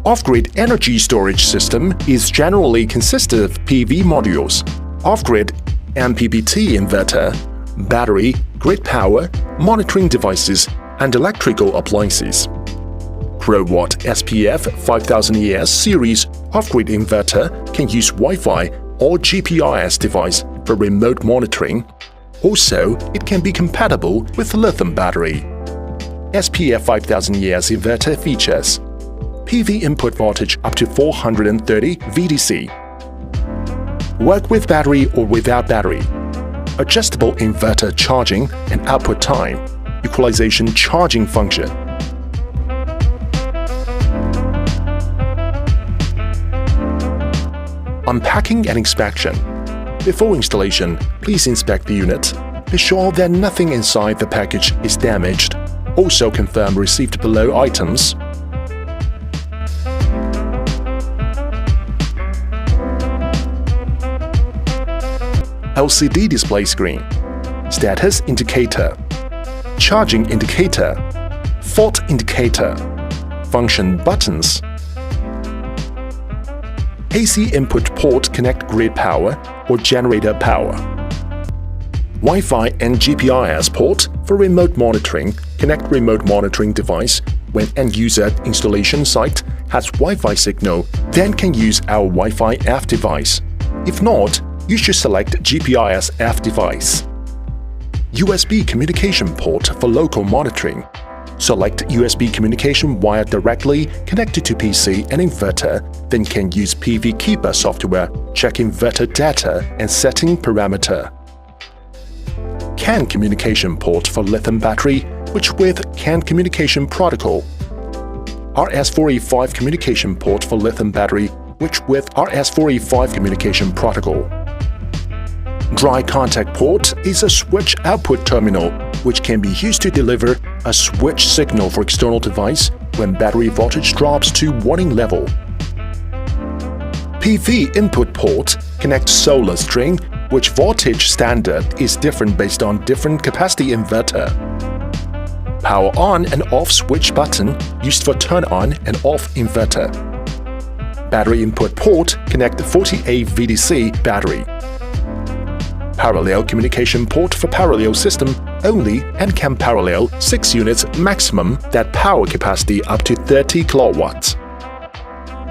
Off-grid energy storage system is generally consisted of PV modules, off-grid MPPT inverter, battery, grid power, monitoring devices, and electrical appliances. Growatt SPF 5000 ES series off-grid inverter can use Wi-Fi or GPRS device for remote monitoring. Also, it can be compatible with lithium battery. SPF 5000 ES inverter features PV input voltage up to 430 VDC. Work with battery or without battery. Adjustable inverter charging and output time. Equalization charging function. Unpacking and inspection. Before installation, please inspect the unit. Be sure that nothing inside the package is damaged. Also confirm received below items. LCD display screen, status indicator, charging indicator, fault indicator, function buttons, AC input port connect grid power or generator power, Wi-Fi and GPRS port for remote monitoring. Connect remote monitoring device when end-user installation site has Wi-Fi signal, then can use our Wi-Fi F device. If not, you should select GPRS F device. USB communication port for local monitoring. Select USB communication wire directly connected to PC and inverter, then can use PV Keeper software, check inverter data and setting parameter. CAN communication port for lithium battery, which with CAN communication protocol. RS485 communication port for lithium battery, which with RS485 communication protocol. Dry contact port is a switch output terminal which can be used to deliver a switch signal for external device when battery voltage drops to warning level. PV input port connects solar string, which voltage standard is different based on different capacity inverter. Power on and off switch button used for turn on and off inverter. Battery input port connect 48 VDC battery. Parallel communication port for parallel system only and can parallel 6 units maximum that power capacity up to 30 kilowatts.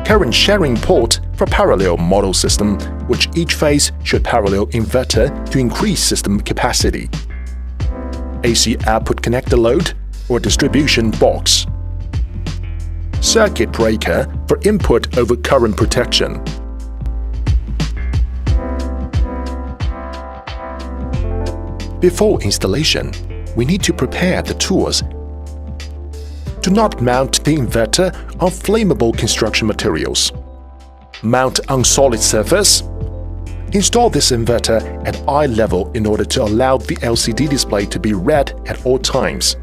Current sharing port for parallel model system, which each phase should parallel inverter to increase system capacity. AC output connector load or distribution box. Circuit breaker for input over current protection. Before installation, we need to prepare the tools. Do not mount the inverter on flammable construction materials. Mount on solid surface. Install this inverter at eye level in order to allow the LCD display to be read at all times.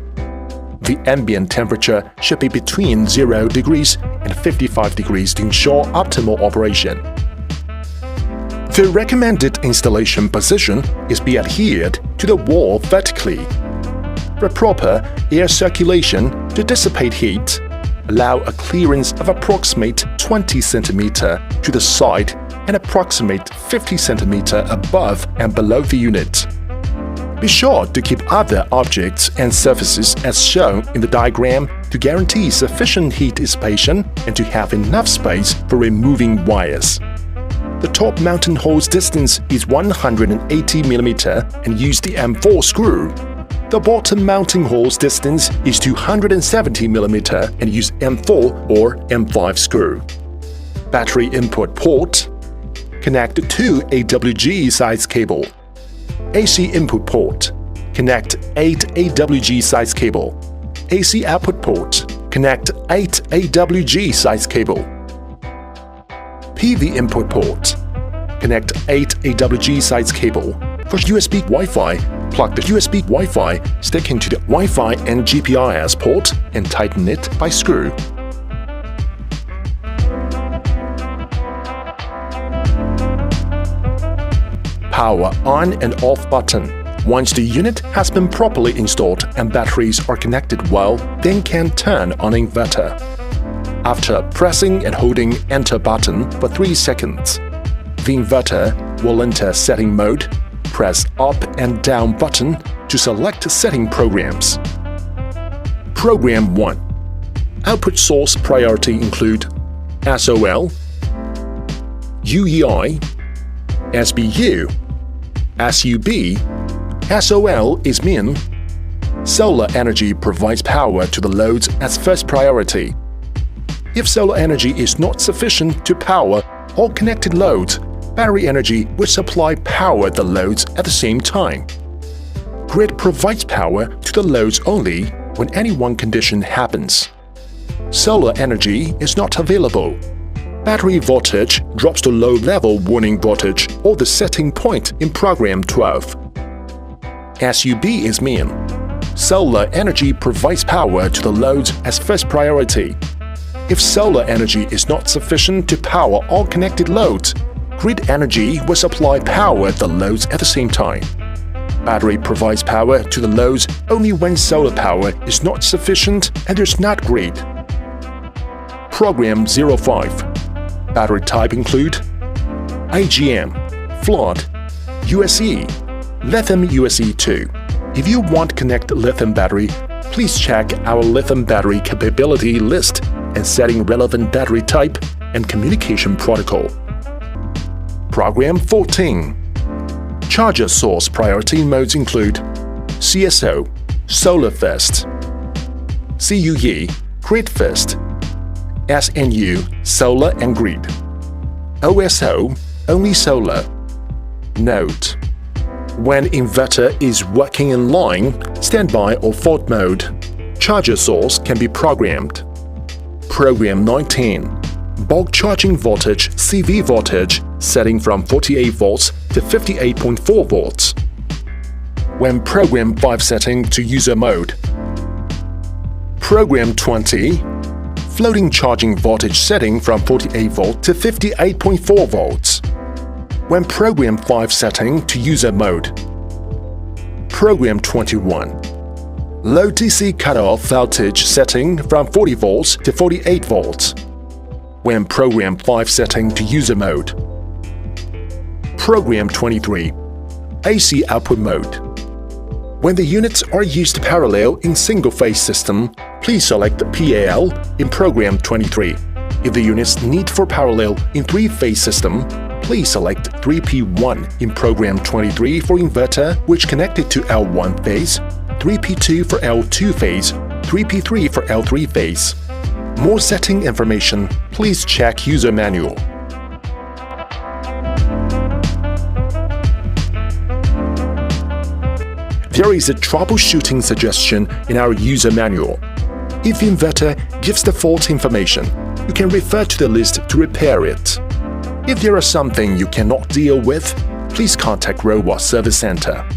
The ambient temperature should be between 0 degrees and 55 degrees to ensure optimal operation. The recommended installation position is be adhered to the wall vertically. For proper air circulation to dissipate heat, allow a clearance of approximate 20 cm to the side and approximate 50 cm above and below the unit. Be sure to keep other objects and surfaces as shown in the diagram to guarantee sufficient heat dissipation and to have enough space for removing wires. The top mounting holes distance is 180 mm and use the M4 screw. The bottom mounting holes distance is 270 mm and use M4 or M5 screw. Battery input port. Connect 2 AWG size cable. AC input port. Connect 8 AWG size cable. AC output port. Connect 8 AWG size cable. PV input port. Connect 8 AWG size cable. For USB Wi-Fi, plug the USB Wi-Fi stick into the Wi-Fi and GPRS port and tighten it by screw. Power on and off button. Once the unit has been properly installed and batteries are connected well, then can turn on inverter. After pressing and holding Enter button for 3 seconds, the inverter will enter setting mode. Press up and down button to select setting programs. Program 1. Output source priority include SOL, UEI, SBU, SUB. SOL is mean. Solar energy provides power to the loads as first priority. If solar energy is not sufficient to power all connected loads, battery energy will supply power the loads at the same time. Grid provides power to the loads only when any one condition happens. Solar energy is not available. Battery voltage drops to low-level warning voltage or the setting point in Program 12. SUB is mean. Solar energy provides power to the loads as first priority. If solar energy is not sufficient to power all connected loads, grid energy will supply power the loads at the same time. Battery provides power to the loads only when solar power is not sufficient and there's not grid. Program 05. Battery type include AGM, flood, USE, lithium USE2. If you want to connect lithium battery, please check our lithium battery capability list and setting relevant battery type and communication protocol. Program 14. Charger source priority modes include CSO, Solar First, CUE, Grid First, SNU, Solar and Grid, OSO, Only Solar. Note: when inverter is working in line, standby or fault mode, charger source can be programmed. Program 19. Bulk charging voltage CV voltage setting from 48 volts to 58.4 volts. When Program 5 setting to user mode. Program 20. Floating charging voltage setting from 48 volt to 58.4 volts. When Program 5 setting to user mode. Program 21. Low DC cutoff voltage setting from 40 volts to 48 volts. When Program 5 setting to user mode. Program 23. AC output mode. When the units are used parallel in single-phase system, please select PAL in Program 23. If the units need for parallel in three-phase system, please select 3P1 in Program 23 for inverter which connected to L1 phase, 3P2 for L2 phase, 3P3 for L3 phase. More setting information, please check user manual. There is a troubleshooting suggestion in our user manual. If the inverter gives the fault information, you can refer to the list to repair it. If there is something you cannot deal with, please contact Growatt Service Center.